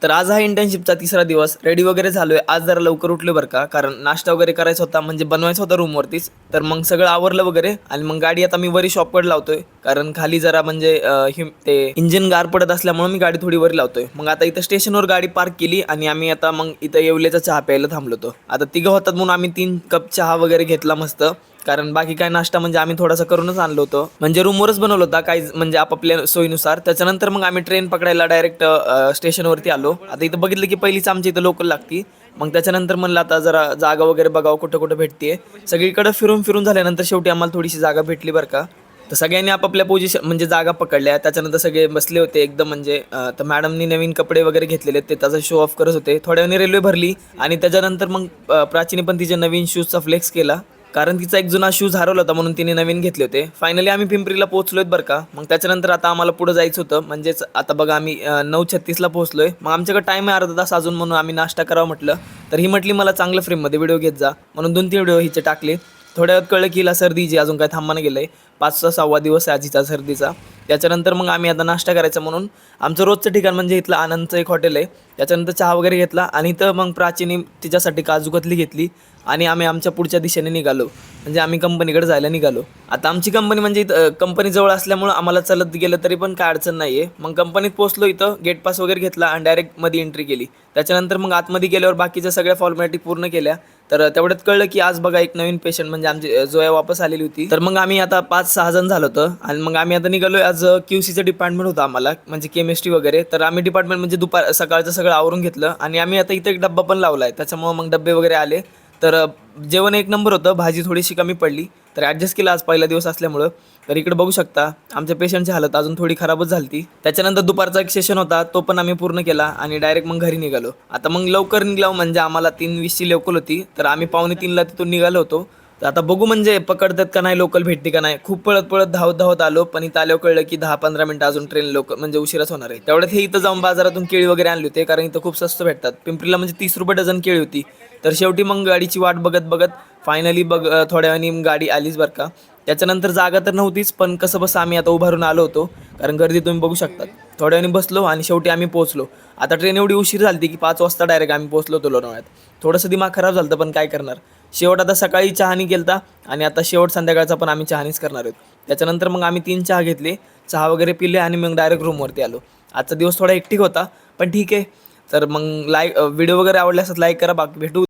तर आज हा इंटर्नशिपचा तिसरा दिवस. रेडी वगैरे झालोय. आज जरा लवकर उठलो बरं का, कारण नाश्ता वगैरे करायचा होता, म्हणजे बनवायचा होता रूमवरतीच. तर मग सगळं आवरलं वगैरे आणि मग गाडी आता मी वरी शॉपकडे लावतोय, कारण खाली जरा म्हणजे ते इंजिन गार पडत असल्यामुळे मी गाडी थोडी वरी लावतोय. मग आता इथं स्टेशनवर गाडी पार्क केली आणि आम्ही आता मग इथं येवलेचा चहा प्यायला थांबलो होतो. आता तिघं होतात म्हणून आम्ही 3 कप चहा वगैरे घेतला मस्त. कारण बाकी काय नाश्ता म्हणजे आम्ही थोडासा करूनच आणलो होतो, म्हणजे रूमवरच बनवलं होता काही म्हणजे आपापल्या सोयीनुसार. त्याच्यानंतर मग आम्ही ट्रेन पकडायला डायरेक्ट स्टेशनवरती आलो. आता इथं बघितलं की पहिलीच आमच्या इथं लोकल लागती. मग त्याच्यानंतर म्हणलं आता जरा जागा वगैरे बघावं कुठं कुठं भेटते. सगळीकडे फिरून फिरून झाल्यानंतर शेवटी आम्हाला थोडीशी जागा भेटली बरं का. तर सगळ्यांनी आपापल्या पोझिशन म्हणजे जागा पकडल्या. त्याच्यानंतर सगळे बसले होते एकदम म्हणजे तर मॅडमनी नवीन कपडे वगैरे घेतलेले ते त्याचा शो ऑफ करत होते. थोड्या वेळाने रेल्वे भरली आणि त्याच्यानंतर मग प्राचीने पण तिचे नवीन शूजचा फ्लेक्स केला, कारण तिचा एक जुना शूज हरवला होता म्हणून तिने नवीन घेतले होते. फायनली आम्ही पिंपरीला पोहोचलोय बरं का. मग त्याच्यानंतर आता आम्हाला पुढे जायचं होतं, म्हणजेच आता बघा आम्ही 9:36ला पोहोचलोय. मग आमच्याकडे टाईम आहे अर्धा तास अजून, म्हणून आम्ही नाश्ता करावं म्हटलं. तर ही म्हटली मला चांगलं फ्रेममध्ये व्हिडिओ घेत जा, म्हणून 2-3 व्हिडिओ हिचे टाकले. थोड्या वेळात कळलं की हिला सर्दी जी अजून काय थांबानं गेलंय. 5चा 6वा दिवस आहे आजीचा सर्दीचा. त्याच्यानंतर मग आम्ही आता नाश्ता करायचा म्हणून आमचं रोजचं ठिकाण म्हणजे इथलं आनंदचं एक हॉटेल आहे. त्याच्यानंतर चहा वगैरे घेतला आणि इथं मग प्राचीने तिच्यासाठी काजू कतली घेतली आणि आम्ही आमच्या पुढच्या दिशेने निघालो, म्हणजे आम्ही कंपनीकडे जायला निघालो. आता आमची कंपनी म्हणजे इथं कंपनी जवळ असल्यामुळं आम्हाला चालत गेलं तरी पण काय अडचण नाही आहे. मग कंपनीत पोहोचलो, इथं गेट पास वगैरे घेतला आणि डायरेक्ट मध्ये एंट्री केली. त्याच्यानंतर मग आतमध्ये गेल्यावर बाकीच्या सगळ्या फॉर्मॅलिटी पूर्ण केल्या. तर तेवढ्यात कळलं की आज बघा एक नवीन पेशंट म्हणजे आमची जोया वापस आलेली होती. तर मग आम्ही आता 5-6 जण झालो होतो आणि मग आम्ही आता निघालोय. आज QCचं डिपार्टमेंट होतं आम्हाला, म्हणजे केमिस्ट्री वगैरे. तर आम्ही डिपार्टमेंट म्हणजे सकाळचं सगळं आवरून घेतलं आणि आम्ही आता इथं एक डब्बा पण लावला आहे, त्याच्यामुळे मग डब्बे वगैरे आले. तर जेवण एक नंबर होतं, भाजी थोडीशी कमी पडली तर ॲडजस्ट केलं आज पहिला दिवस असल्यामुळं. तर इकडे बघू शकता आमच्या पेशंटची हालत अजून थोडी खराबच झाली. त्याच्यानंतर दुपारचा एक सेशन होता, तो पण आम्ही पूर्ण केला आणि डायरेक्ट मग घरी निघालो. आता मग लवकर निघालो म्हणजे आम्हाला 3:20ची लोकल होती, तर आम्ही 2:45ला तिथून निघालो होतो. तर आता बघू म्हणजे पकडतात का नाही, लोकल भेटते का नाही. खूप पळत पळत धावत धावत आलो, पण इथं आल्यावर कळलं की 10-15 मिनिटं अजून ट्रेन लोकल म्हणजे उशिराच होणार आहे. तेवढ्यात हे इथं जाऊन बाजारातून केळी वगैरे आणली होते, कारण इथं खूप स्वस्त भेटतात. पिंपरीला म्हणजे 30 रुपये डझन केळी होती. तर शेवटी मग गाडीची वाट बघत बघत फायनली थोड्या वेळाने गाडी आलीच बरं का. त्याच्यानंतर जागा तर नव्हतीच, पण कसं बसं आम्ही आता उभारून आलो होतो, कारण गर्दी तुम्ही बघू शकतात. थोड्या वेळाने बसलो आणि शेवटी आम्ही पोहोचलो. आता ट्रेन एवढी उशीर झाली की 5 वाजता डायरेक्ट आम्ही पोहोचलो होतो लोणावळ्यात. थोडंसं दिमाग खराब झालं होतं, पण काय करणार. शेवट आता सकाळी चहानी गेलता आणि आता शेवट संध्याकाळचा पण आम्ही चहानीच करणार आहोत. त्याच्यानंतर मग आम्ही 3 चहा घेतले, चहा वगैरे पिले आणि मग डायरेक्ट रूमवरती आलो. आजचा दिवस थोडा हेक्टिक होता, पण ठीक आहे. तर मग व्हिडिओ वगैरे आवडल्यास लाईक करा. बाकी भेटू